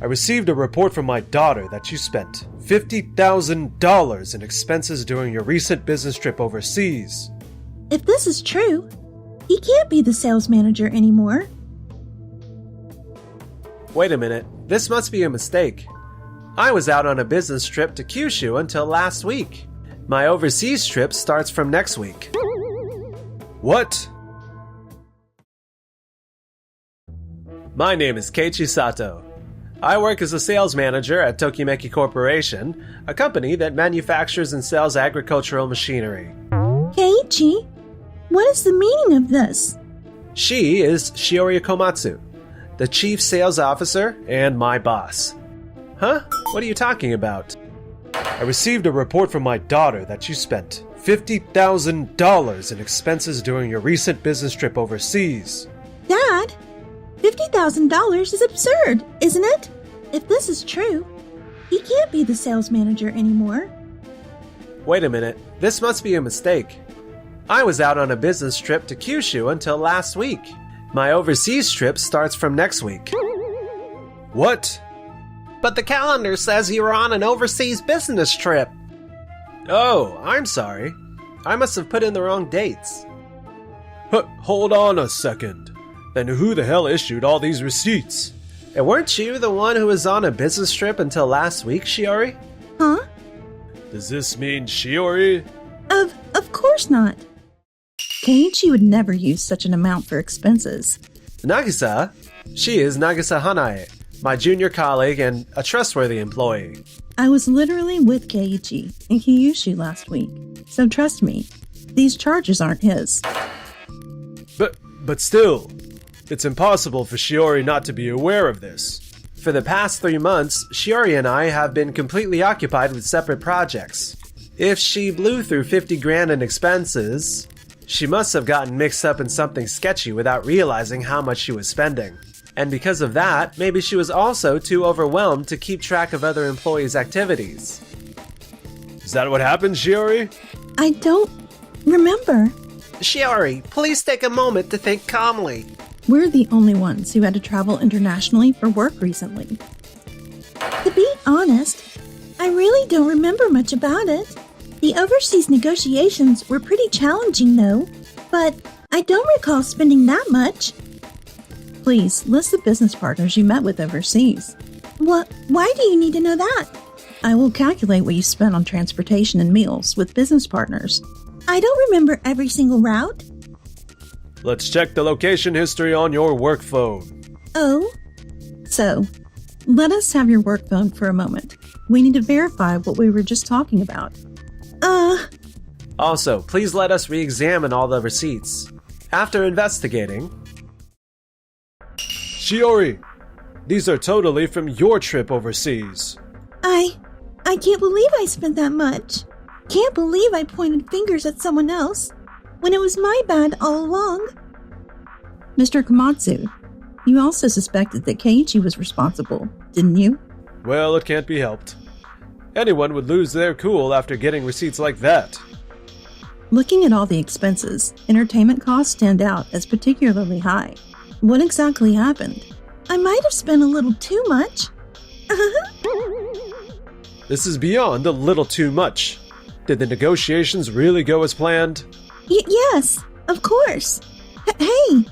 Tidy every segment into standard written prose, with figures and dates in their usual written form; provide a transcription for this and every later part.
I received a report from my daughter that you spent $50,000 in expenses during your recent business trip overseas. If this is true, he can't be the sales manager anymore. Wait a minute, this must be a mistake. I was out on a business trip to Kyushu until last week. My overseas trip starts from next week. What? My name is Keiichi Sato. I work as a sales manager at Tokimeki Corporation, a company that manufactures and sells agricultural machinery. Keiichi, what is the meaning of this? She is Shiori Komatsu, the chief sales officer and my boss. Huh? What are you talking about? I received a report from my daughter that you spent $50,000 in expenses during your recent business trip overseas. Dad, $50,000 is absurd, isn't it? If this is true, he can't be the sales manager anymore. Wait a minute, this must be a mistake. I was out on a business trip to Kyushu until last week. My overseas trip starts from next week. What? But the calendar says you were on an overseas business trip. Oh, I'm sorry. I must have put in the wrong dates. Hold on a second. Then who the hell issued all these receipts? And weren't you the one who was on a business trip until last week, Shiori? Huh? Does this mean Shiori? Of course not. Keiichi would never use such an amount for expenses. Nagisa? She is Nagisa Hanae, my junior colleague and a trustworthy employee. I was literally with Keiichi in Kyushu last week, so trust me, these charges aren't his. But still, it's impossible for Shiori not to be aware of this. For the past 3 months, Shiori and I have been completely occupied with separate projects. If she blew through 50 grand in expenses, she must have gotten mixed up in something sketchy without realizing how much she was spending. And because of that, maybe she was also too overwhelmed to keep track of other employees' activities. Is that what happened, Shiori? I don't remember. Shiori, please take a moment to think calmly. We're the only ones who had to travel internationally for work recently. To be honest, I really don't remember much about it. The overseas negotiations were pretty challenging though, but I don't recall spending that much. Please, list the business partners you met with overseas. Why do you need to know that? I will calculate what you spent on transportation and meals with business partners. I don't remember every single route. Let's check the location history on your work phone. Oh? So, let us have your work phone for a moment. We need to verify what we were just talking about. Also, please let us re-examine all the receipts. After investigating... Shiori, these are totally from your trip overseas. I can't believe I spent that much. Can't believe I pointed fingers at someone else when it was my bad all along. Mr. Komatsu, you also suspected that Keiichi was responsible, didn't you? Well, it can't be helped. Anyone would lose their cool after getting receipts like that. Looking at all the expenses, entertainment costs stand out as particularly high. What exactly happened? I might have spent a little too much. This is beyond a little too much. Did the negotiations really go as planned? Yes, of course. Hey,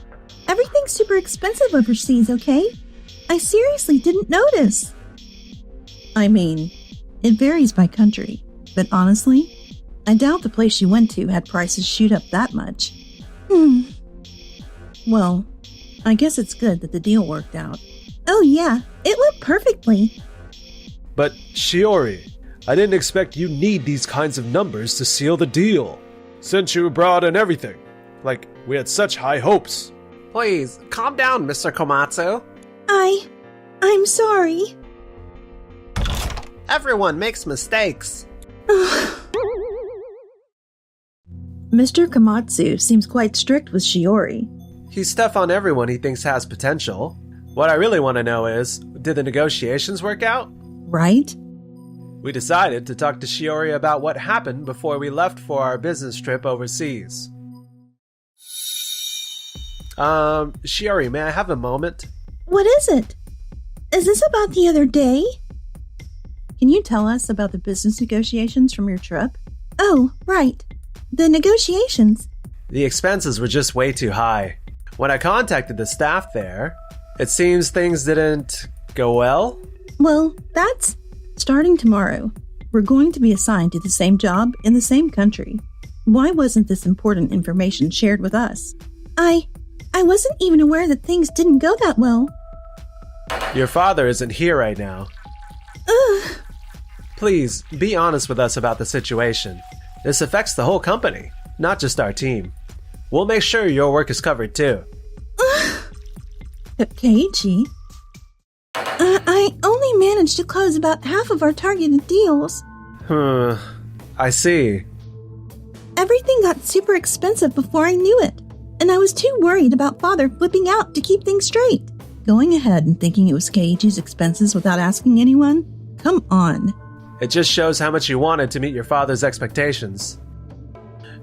everything's super expensive overseas, okay? I seriously didn't notice. I mean, it varies by country, but honestly, I doubt the place you went to had prices shoot up that much. Well, I guess it's good that the deal worked out. Oh yeah, it went perfectly. But Shiori, I didn't expect you need these kinds of numbers to seal the deal. Sent you abroad and everything. Like, we had such high hopes. Please, calm down, Mr. Komatsu. I'm sorry. Everyone makes mistakes. Mr. Komatsu seems quite strict with Shiori. He's tough on everyone he thinks has potential. What I really want to know is, did the negotiations work out? Right? We decided to talk to Shiori about what happened before we left for our business trip overseas. Shiori, may I have a moment? What is it? Is this about the other day? Can you tell us about the business negotiations from your trip? Oh, right. The negotiations. The expenses were just way too high. When I contacted the staff there, it seems things didn't go well. Well, that's... Starting tomorrow, we're going to be assigned to the same job in the same country. Why wasn't this important information shared with us? I wasn't even aware that things didn't go that well. Your father isn't here right now. Ugh. Please, be honest with us about the situation. This affects the whole company, not just our team. We'll make sure your work is covered too. Keiichi? I only managed to close about half of our targeted deals. I see. Everything got super expensive before I knew it, and I was too worried about Father flipping out to keep things straight. Going ahead and thinking it was Keiichi's expenses without asking anyone? Come on. It just shows how much you wanted to meet your father's expectations.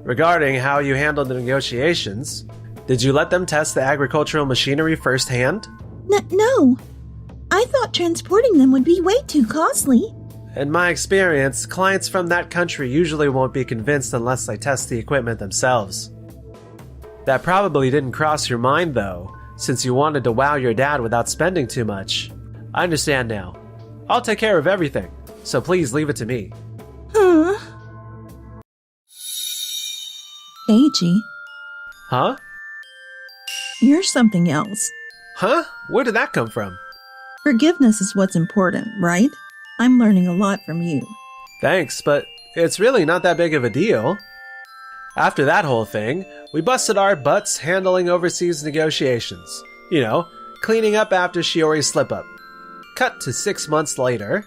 Regarding how you handled the negotiations, did you let them test the agricultural machinery firsthand? No. I thought transporting them would be way too costly. In my experience, clients from that country usually won't be convinced unless they test the equipment themselves. That probably didn't cross your mind though, since you wanted to wow your dad without spending too much. I understand now. I'll take care of everything, so please leave it to me. Huh? Keiichi, Huh? you're something else. Huh? Where did that come from? Forgiveness is what's important, right? I'm learning a lot from you. Thanks, but it's really not that big of a deal. After that whole thing, we busted our butts handling overseas negotiations. You know, cleaning up after Shiori's slip-up. Cut to 6 months later.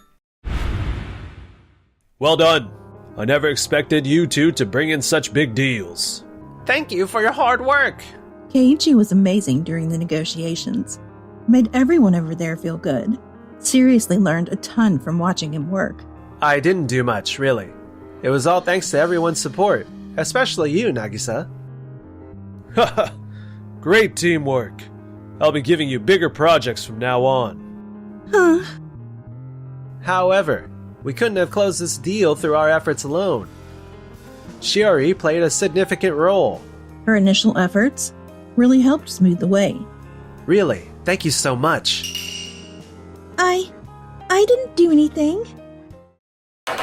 Well done. I never expected you two to bring in such big deals. Thank you for your hard work. Keiichi was amazing during the negotiations. Made everyone over there feel good. Seriously learned a ton from watching him work. I didn't do much, really. It was all thanks to everyone's support, especially you, Nagisa. Haha, great teamwork. I'll be giving you bigger projects from now on. Huh? However, we couldn't have closed this deal through our efforts alone. Shiori played a significant role. Her initial efforts really helped smooth the way. Really, thank you so much. I didn't do anything.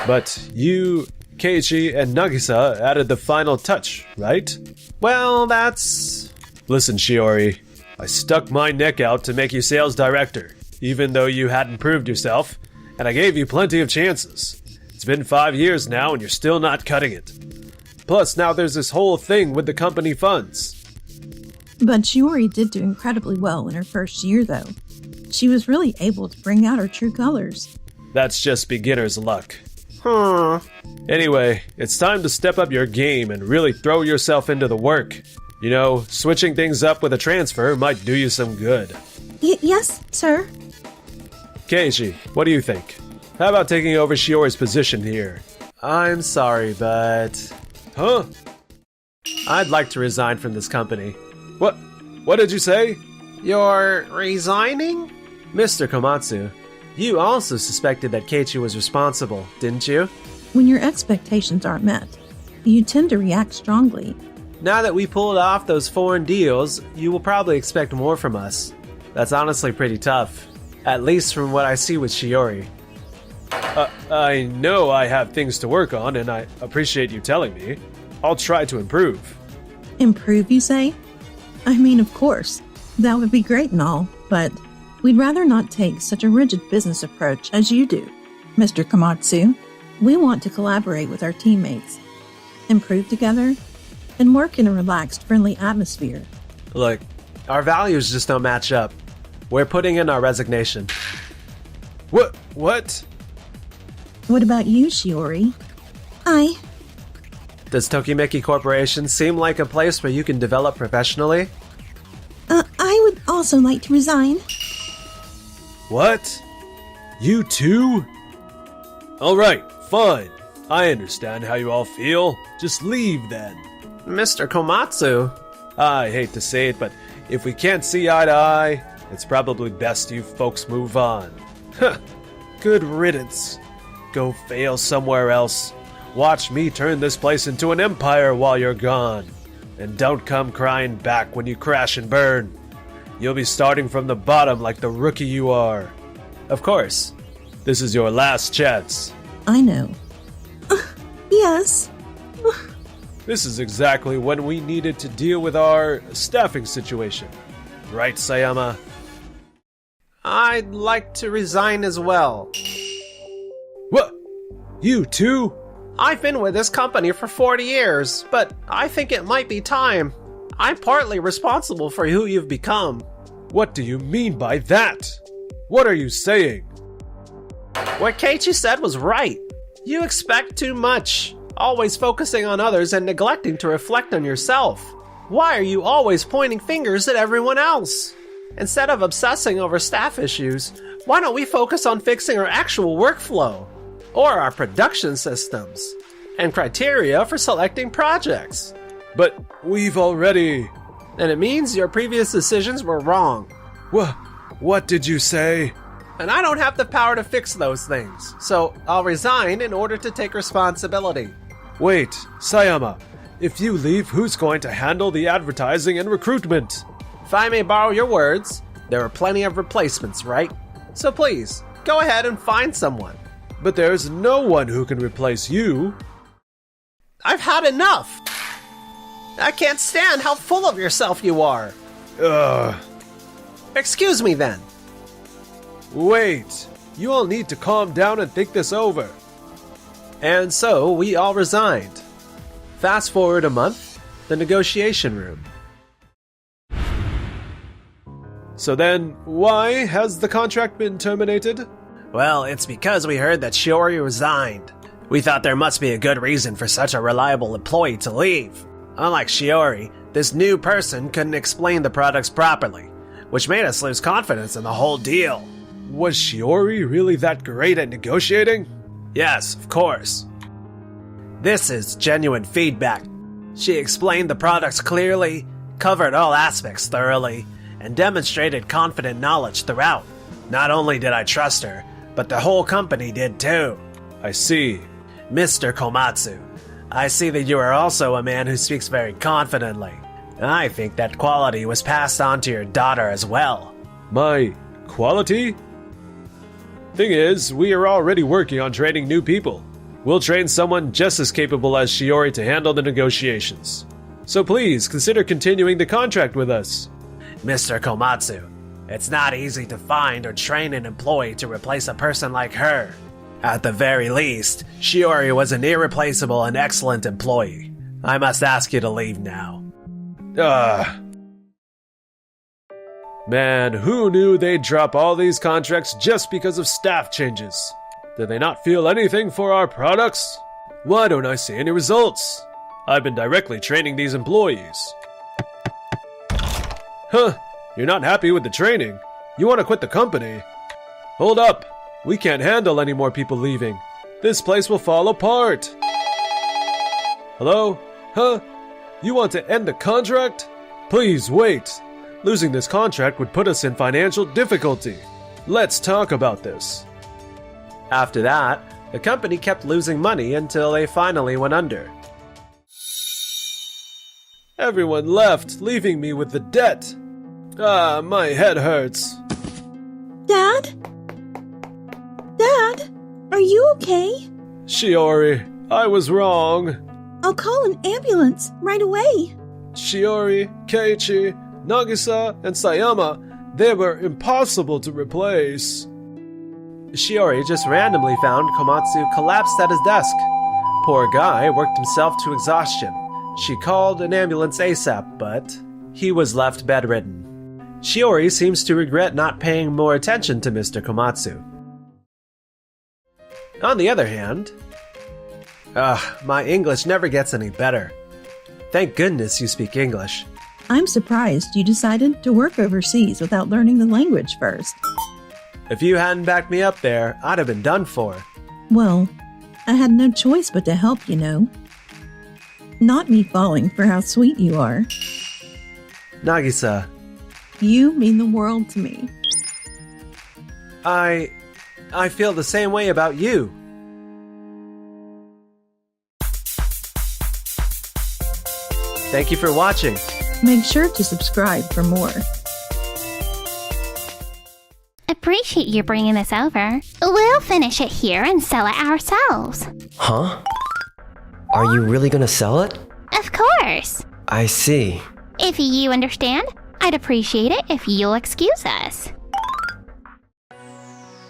But you, Keiichi, and Nagisa added the final touch, right? Well, that's... Listen, Shiori, I stuck my neck out to make you sales director, even though you hadn't proved yourself, and I gave you plenty of chances. It's been 5 years now and you're still not cutting it. Plus, now there's this whole thing with the company funds. But Shiori did do incredibly well in her first year, though. She was really able to bring out her true colors. That's just beginner's luck. Anyway, It's time to step up your game and really throw yourself into the work. You know, switching things up with a transfer might do you some good. Yes, sir. Keiichi, what do you think? How about taking over Shiori's position here? I'm sorry, but... Huh? I'd like to resign from this company. What did you say? You're resigning? Mr. Komatsu, you also suspected that Keiichi was responsible, didn't you? When your expectations aren't met, you tend to react strongly. Now that we pulled off those foreign deals, you will probably expect more from us. That's honestly pretty tough. At least from what I see with Shiori. I know I have things to work on, and I appreciate you telling me. I'll try to improve. Improve, you say? I mean, of course. That would be great and all, but we'd rather not take such a rigid business approach as you do. Mr. Komatsu, we want to collaborate with our teammates, improve together, and work in a relaxed, friendly atmosphere. Look, our values just don't match up. We're putting in our resignation. What? What about you, Shiori? Does Tokimeki Corporation seem like a place where you can develop professionally? I would also like to resign. What? You too? Alright, fine. I understand how you all feel. Just leave then. Mr. Komatsu? I hate to say it, but if we can't see eye to eye, It's probably best you folks move on. Huh. Good riddance. Go fail somewhere else. Watch me turn this place into an empire while you're gone. And don't come crying back when you crash and burn. You'll be starting from the bottom like the rookie you are. Of course. This is your last chance. I know. Yes. This is exactly when we needed to deal with our staffing situation. Right, Sayama? I'd like to resign as well. What? You too? I've been with this company for 40 years, but I think it might be time. I'm partly responsible for who you've become. What do you mean by that? What are you saying? What Keiichi said was right. You expect too much, always focusing on others and neglecting to reflect on yourself. Why are you always pointing fingers at everyone else? Instead of obsessing over staff issues, why don't we focus on fixing our actual workflow? Or our production systems? And criteria for selecting projects? But we've already... And it means your previous decisions were wrong. What did you say? And I don't have the power to fix those things, so I'll resign in order to take responsibility. Wait, Sayama, if you leave, who's going to handle the advertising and recruitment? If I may borrow your words, there are plenty of replacements, right? So please, go ahead and find someone. But there's no one who can replace you. I've had enough! I can't stand how full of yourself you are. Excuse me then. Wait, you all need to calm down and think this over. And so we all resigned. Fast forward a month, the negotiation room. So then, why has the contract been terminated? Well, it's because we heard that Shiori resigned. We thought there must be a good reason for such a reliable employee to leave. Unlike Shiori, this new person couldn't explain the products properly, which made us lose confidence in the whole deal. Was Shiori really that great at negotiating? Yes, of course. This is genuine feedback. She explained the products clearly, covered all aspects thoroughly, and demonstrated confident knowledge throughout. Not only did I trust her, but the whole company did too. I see. Mr. Komatsu, I see that you are also a man who speaks very confidently. I think that quality was passed on to your daughter as well. My quality? Thing is, we are already working on training new people. We'll train someone just as capable as Shiori to handle the negotiations. So please, consider continuing the contract with us. Mr. Komatsu, it's not easy to find or train an employee to replace a person like her. At the very least, Shiori was an irreplaceable and excellent employee. I must ask you to leave now. Man, who knew they'd drop all these contracts just because of staff changes? Did they not feel anything for our products? Why don't I see any results? I've been directly training these employees. Huh, you're not happy with the training. You want to quit the company. Hold up, we can't handle any more people leaving. This place will fall apart. Hello? Huh? You want to end the contract? Please wait. Losing this contract would put us in financial difficulty. Let's talk about this. After that, the company kept losing money until they finally went under. Everyone left, leaving me with the debt. My head hurts. Dad? Dad? Are you okay? Shiori, I was wrong. I'll call an ambulance right away. Shiori, Keiichi, Nagisa, and Sayama, they were impossible to replace. Shiori just randomly found Komatsu collapsed at his desk. Poor guy worked himself to exhaustion. She called an ambulance ASAP, but he was left bedridden. Shiori seems to regret not paying more attention to Mr. Komatsu. On the other hand, my English never gets any better. Thank goodness you speak English. I'm surprised you decided to work overseas without learning the language first. If you hadn't backed me up there, I'd have been done for. Well, I had no choice but to help, you know. Not me falling for how sweet you are. Nagisa, You mean the world to me. I feel the same way about you. Thank you for watching. Make sure to subscribe for more. Appreciate you bringing this over. We'll finish it here and sell it ourselves. Huh? Are you really gonna sell it? Of course. I see. If you understand, I'd appreciate it if you'll excuse us.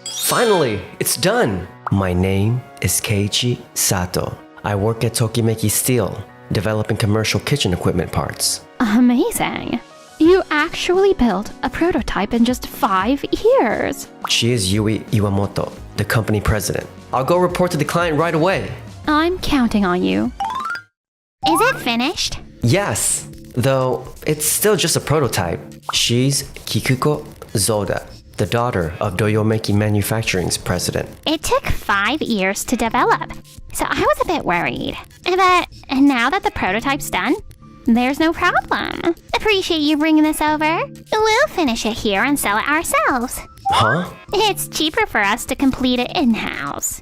Finally, it's done! My name is Keiichi Sato. I work at Tokimeki Steel, developing commercial kitchen equipment parts. Amazing. You actually built a prototype in just 5 years. She is Yui Iwamoto, the company president. I'll go report to the client right away. I'm counting on you. Is it finished? Yes, though it's still just a prototype. She's Kikuko Zoda, the daughter of Doyomeki Manufacturing's president. It took 5 years to develop, so I was a bit worried. But now that the prototype's done, there's no problem. Appreciate you bringing this over. We'll finish it here and sell it ourselves. Huh? It's cheaper for us to complete it in-house.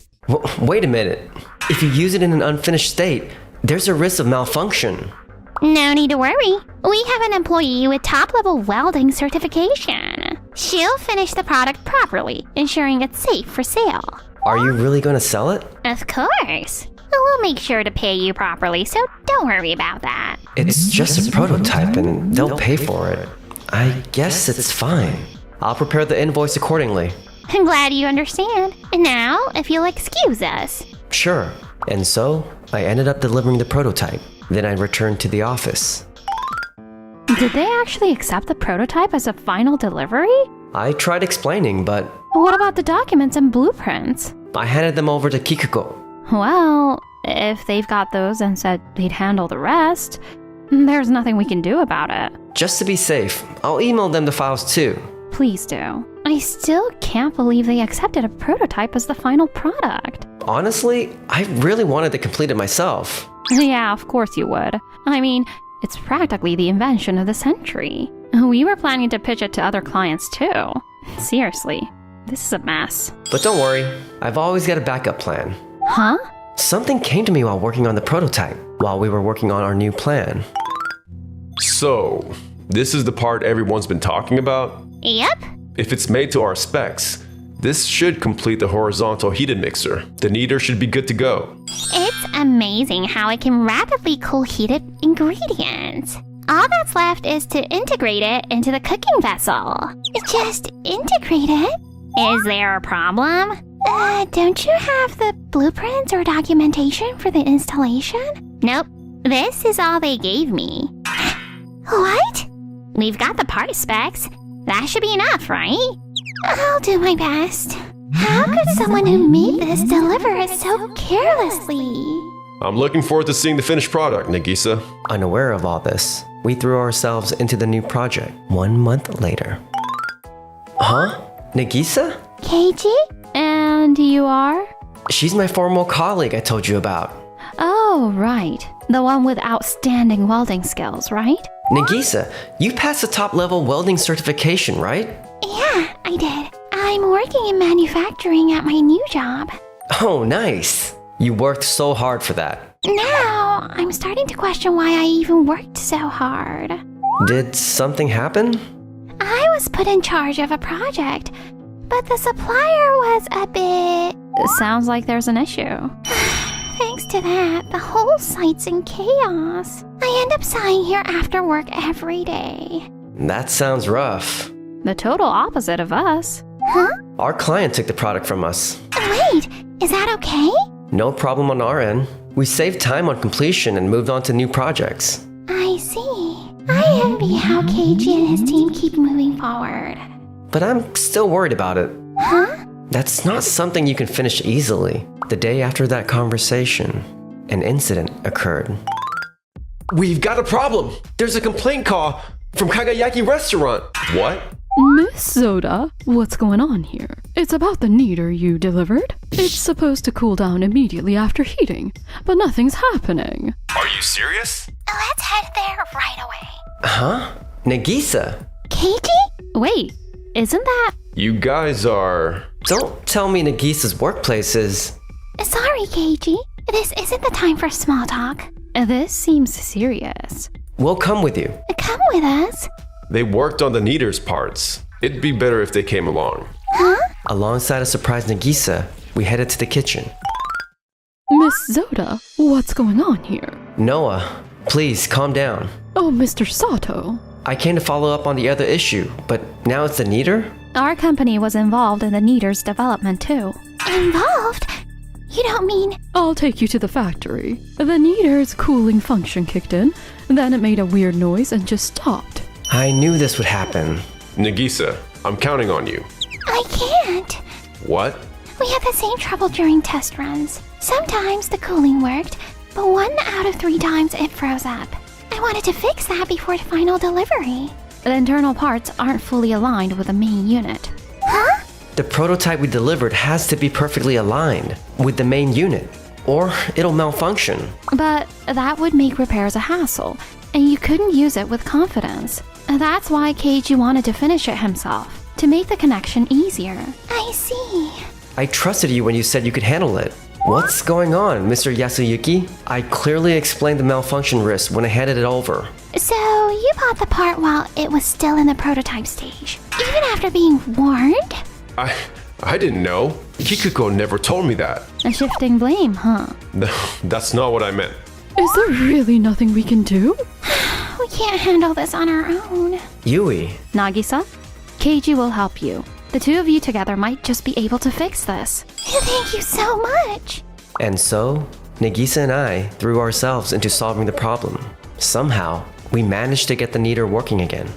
Wait a minute. If you use it in an unfinished state, there's a risk of malfunction. No need to worry. We have an employee with top-level welding certification. She'll finish the product properly, ensuring it's safe for sale. Are you really going to sell it? Of course. We'll make sure to pay you properly, so don't worry about that. It's just a prototype and they'll pay for it. I guess it's fine. I'll prepare the invoice accordingly. I'm glad you understand. And now, if you'll excuse us. Sure. And so, I ended up delivering the prototype. Then I returned to the office. Did they actually accept the prototype as a final delivery? I tried explaining, but What about the documents and blueprints? I handed them over to Kikuko. Well, if they've got those and said they'd handle the rest, there's nothing we can do about it. Just to be safe, I'll email them the files too. Please do. I still can't believe they accepted a prototype as the final product. Honestly, I really wanted to complete it myself. Yeah, of course you would. I mean, it's practically the invention of the century. We were planning to pitch it to other clients too. Seriously, this is a mess. But don't worry, I've always got a backup plan. Huh? Something came to me while working on the prototype, while we were working on our new plan. So, this is the part everyone's been talking about? Yep. If it's made to our specs, this should complete the horizontal heated mixer. The kneader should be good to go. It's amazing how it can rapidly cool heated ingredients. All that's left is to integrate it into the cooking vessel. Just integrate it? Is there a problem? Don't you have the blueprints or documentation for the installation? Nope. This is all they gave me. What? We've got the part specs. That should be enough, right? I'll do my best. How could someone who made this deliver it so carelessly? I'm looking forward to seeing the finished product, Nagisa. Unaware of all this, we threw ourselves into the new project 1 month later. Huh? Nagisa? Keiichi? And you are? She's my former colleague I told you about. Oh, right. The one with outstanding welding skills, right? Nagisa, you passed the top-level welding certification, right? Yeah, I did. I'm working in manufacturing at my new job. Oh, nice. You worked so hard for that. Now, I'm starting to question why I even worked so hard. Did something happen? I was put in charge of a project, but the supplier was a bit... Sounds like there's an issue. Thanks to that, the whole site's in chaos. I end up sighing here after work every day. That sounds rough. The total opposite of us. Huh? Our client took the product from us. Wait, is that okay? No problem on our end. We saved time on completion and moved on to new projects. I see. I envy how Keiichi and his team keep moving forward. But I'm still worried about it. Huh? That's not something you can finish easily. The day after that conversation, an incident occurred. We've got a problem! There's a complaint call from Kagayaki Restaurant. What? Miss Zoda, what's going on here? It's about the kneader you delivered. It's supposed to cool down immediately after heating, but nothing's happening. Are you serious? Let's head there right away. Huh? Nagisa, Keiji? Wait, isn't that? You guys are... Don't tell me Nagisa's workplace is... Sorry, Keiji. This isn't the time for small talk. This seems serious. We'll come with you. Come with us. They worked on the Neater's parts. It'd be better if they came along. Huh? Alongside a surprised Nagisa, we headed to the kitchen. Miss Zoda, what's going on here? Noah, please calm down. Oh, Mr. Sato. I came to follow up on the other issue, but now it's the Neater? Our company was involved in the Neater's development too. Involved? You don't mean... I'll take you to the factory. The Neater's cooling function kicked in, then it made a weird noise and just stopped. I knew this would happen. Nagisa, I'm counting on you. I can't. What? We had the same trouble during test runs. Sometimes the cooling worked, but 1 out of 3 times it froze up. I wanted to fix that before final delivery. The internal parts aren't fully aligned with the main unit. Huh? The prototype we delivered has to be perfectly aligned with the main unit, or it'll malfunction. But that would make repairs a hassle, and you couldn't use it with confidence. That's why Keiji wanted to finish it himself, to make the connection easier. I see. I trusted you when you said you could handle it. What's going on, Mr. Yasuyuki? I clearly explained the malfunction risk when I handed it over. So, you bought the part while it was still in the prototype stage, even after being warned? I didn't know. Kikuko never told me that. Shifting blame, huh? No, that's not what I meant. Is there really nothing we can do? We can't handle this on our own. Yui. Nagisa, Keiji will help you. The two of you together might just be able to fix this. Thank you so much. And so, Nagisa and I threw ourselves into solving the problem. Somehow, we managed to get the Neater working again.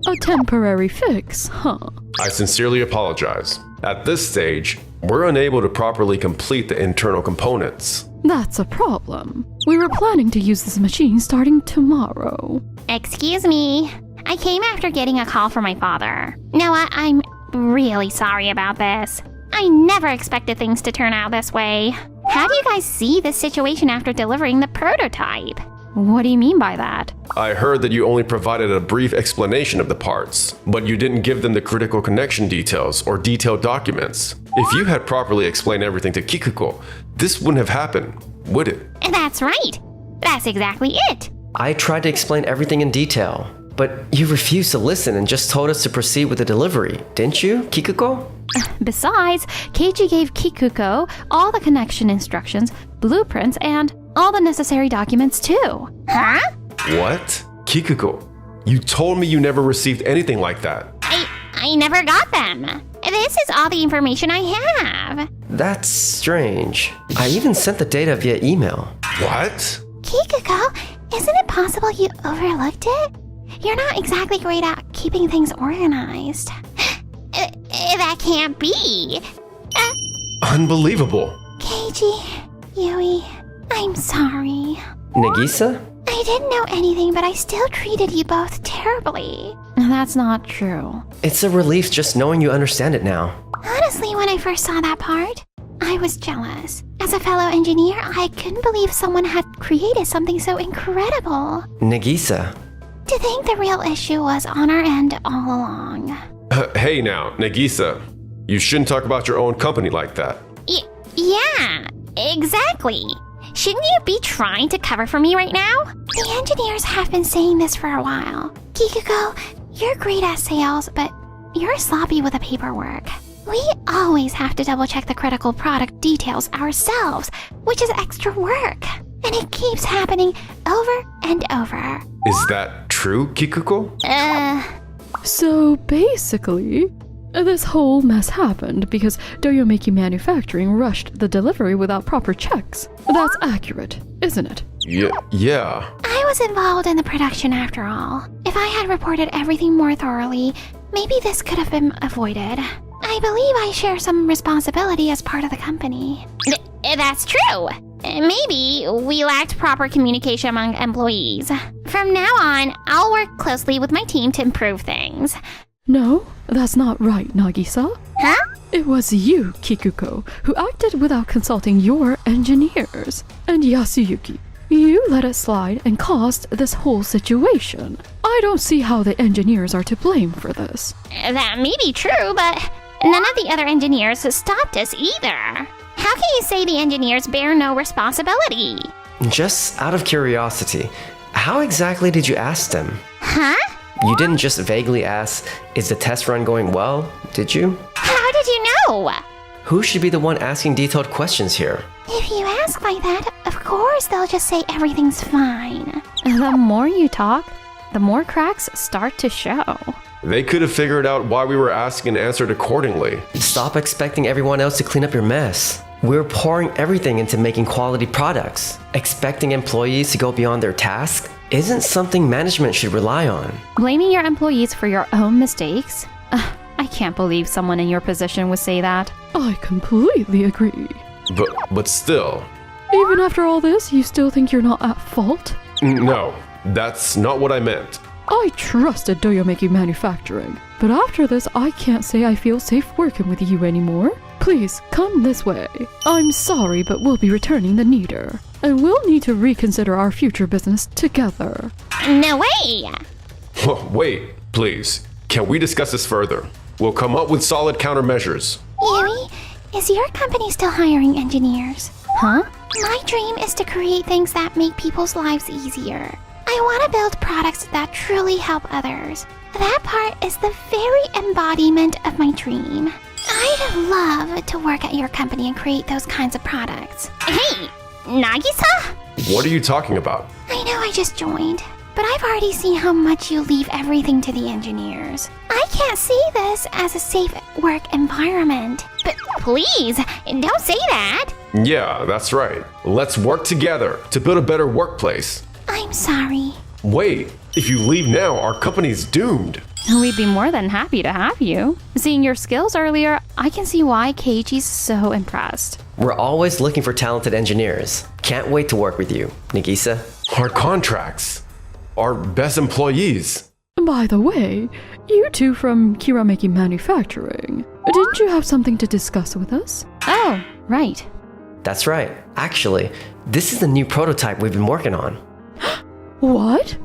A temporary fix, huh? I sincerely apologize. At this stage, we're unable to properly complete the internal components. That's a problem. We were planning to use this machine starting tomorrow. Excuse me. I came after getting a call from my father. Noah, I'm really sorry about this. I never expected things to turn out this way. How do you guys see this situation after delivering the prototype? What do you mean by that? I heard that you only provided a brief explanation of the parts, but you didn't give them the critical connection details or detailed documents. If you had properly explained everything to Kikuko, this wouldn't have happened, would it? That's right. That's exactly it. I tried to explain everything in detail, but you refused to listen and just told us to proceed with the delivery, didn't you, Kikuko? Besides, Keiji gave Kikuko all the connection instructions, blueprints, and all the necessary documents too. Huh? What? Kikuko, you told me you never received anything like that. I never got them. This is all the information I have. That's strange. I even sent the data via email. What? Kikuko, isn't it possible you overlooked it? You're not exactly great at keeping things organized. That can't be. Unbelievable. Keiji, Yui, I'm sorry. Nagisa? I didn't know anything, but I still treated you both terribly. That's not true. It's a relief just knowing you understand it now. Honestly, when I first saw that part, I was jealous. As a fellow engineer, I couldn't believe someone had created something so incredible. Nagisa. To think the real issue was on our end all along. Hey now, Nagisa. You shouldn't talk about your own company like that. Yeah, exactly. Shouldn't you be trying to cover for me right now? The engineers have been saying this for a while. Kikuko, you're great at sales, but you're sloppy with the paperwork. We always have to double check the critical product details ourselves, which is extra work. And it keeps happening over and over. Is that true, Kikuko? So basically, this whole mess happened because Doyomeki Manufacturing rushed the delivery without proper checks. That's accurate, isn't it? Yeah. I was involved in the production after all. If I had reported everything more thoroughly, maybe this could have been avoided. I believe I share some responsibility as part of the company. That's true. Maybe we lacked proper communication among employees. From now on, I'll work closely with my team to improve things. No, that's not right, Nagisa. Huh? It was you, Kikuko, who acted without consulting your engineers. And Yasuyuki, you let it slide and caused this whole situation. I don't see how the engineers are to blame for this. That may be true, but none of the other engineers has stopped us either. How can you say the engineers bear no responsibility? Just out of curiosity, how exactly did you ask them? Huh? You didn't just vaguely ask, is the test run going well, did you? How did you know? Who should be the one asking detailed questions here? If you ask like that, of course they'll just say everything's fine. The more you talk, the more cracks start to show. They could have figured out why we were asking and answered accordingly. Stop expecting everyone else to clean up your mess. We're pouring everything into making quality products. Expecting employees to go beyond their task isn't something management should rely on. Blaming your employees for your own mistakes? I can't believe someone in your position would say that. I completely agree. But still. Even after all this, you still think you're not at fault? No, that's not what I meant. I trusted Doyomeki Manufacturing, but after this, I can't say I feel safe working with you anymore. Please, come this way. I'm sorry, but we'll be returning the needer, and we'll need to reconsider our future business together. No way! Wait, please. Can we discuss this further? We'll come up with solid countermeasures. Yui, is your company still hiring engineers? Huh? My dream is to create things that make people's lives easier. I want to build products that truly help others. That part is the very embodiment of my dream. I'd love to work at your company and create those kinds of products. Hey, Nagisa? What are you talking about? I know I just joined, but I've already seen how much you leave everything to the engineers. I can't see this as a safe work environment. But please, don't say that. Yeah, that's right. Let's work together to build a better workplace. I'm sorry. Wait, if you leave now, our company's doomed. We'd be more than happy to have you. Seeing your skills earlier, I can see why Keiichi's so impressed. We're always looking for talented engineers. Can't wait to work with you, Nagisa. Our contracts. Our best employees. By the way, you two from Kirameki Manufacturing, didn't you have something to discuss with us? Oh, right. That's right. Actually, this is the new prototype we've been working on. What?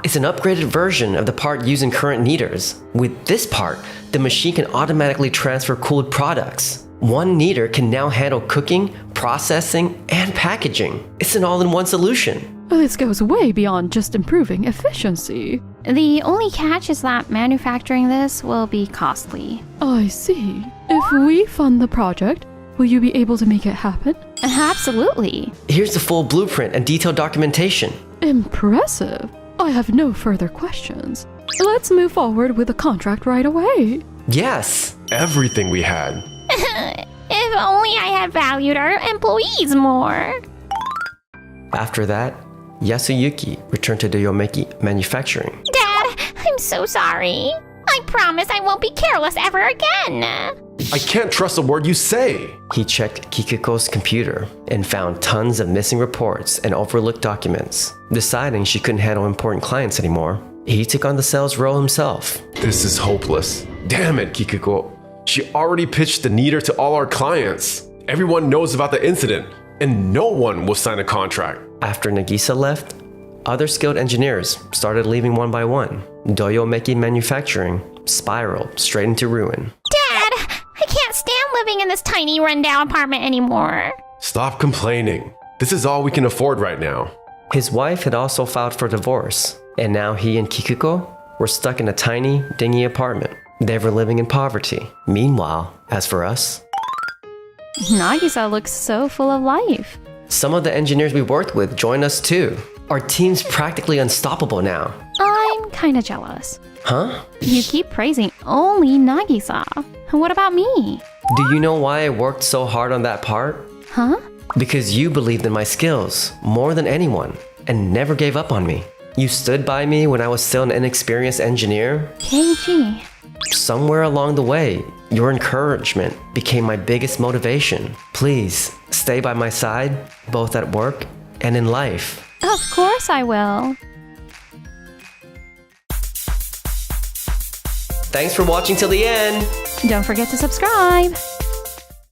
It's an upgraded version of the part used in current kneaders. With this part, the machine can automatically transfer cooled products. One kneader can now handle cooking, processing, and packaging. It's an all-in-one solution. This goes way beyond just improving efficiency. The only catch is that manufacturing this will be costly. I see. If we fund the project, will you be able to make it happen? Absolutely. Here's the full blueprint and detailed documentation. Impressive. I have no further questions. Let's move forward with the contract right away. Yes. Everything we had. If only I had valued our employees more. After that, Yasuyuki returned to Doyomeki Manufacturing. Dad, I'm so sorry. I promise I won't be careless ever again. I can't trust a word you say. He checked Kikuko's computer and found tons of missing reports and overlooked documents. Deciding she couldn't handle important clients anymore, he took on the sales role himself. This is hopeless. Damn it, Kikuko. She already pitched the kneader to all our clients. Everyone knows about the incident, and no one will sign a contract. After Nagisa left, other skilled engineers started leaving one by one. Doyomeki Manufacturing spiraled straight into ruin. Dad, I can't stand living in this tiny rundown apartment anymore. Stop complaining. This is all we can afford right now. His wife had also filed for divorce, and now he and Kikuko were stuck in a tiny, dingy apartment. They were living in poverty. Meanwhile, as for us, Nagisa looks so full of life. some of the engineers we worked with joined us too. Our team's practically unstoppable now. I'm kinda jealous. Huh? You keep praising only Nagisa. What about me? Do you know why I worked so hard on that part? Huh? Because you believed in my skills more than anyone and never gave up on me. You stood by me when I was still an inexperienced engineer. Keiichi. Somewhere along the way, your encouragement became my biggest motivation. Please, stay by my side, both at work and in life. Of course I will. Thanks for watching till the end! Don't forget to subscribe.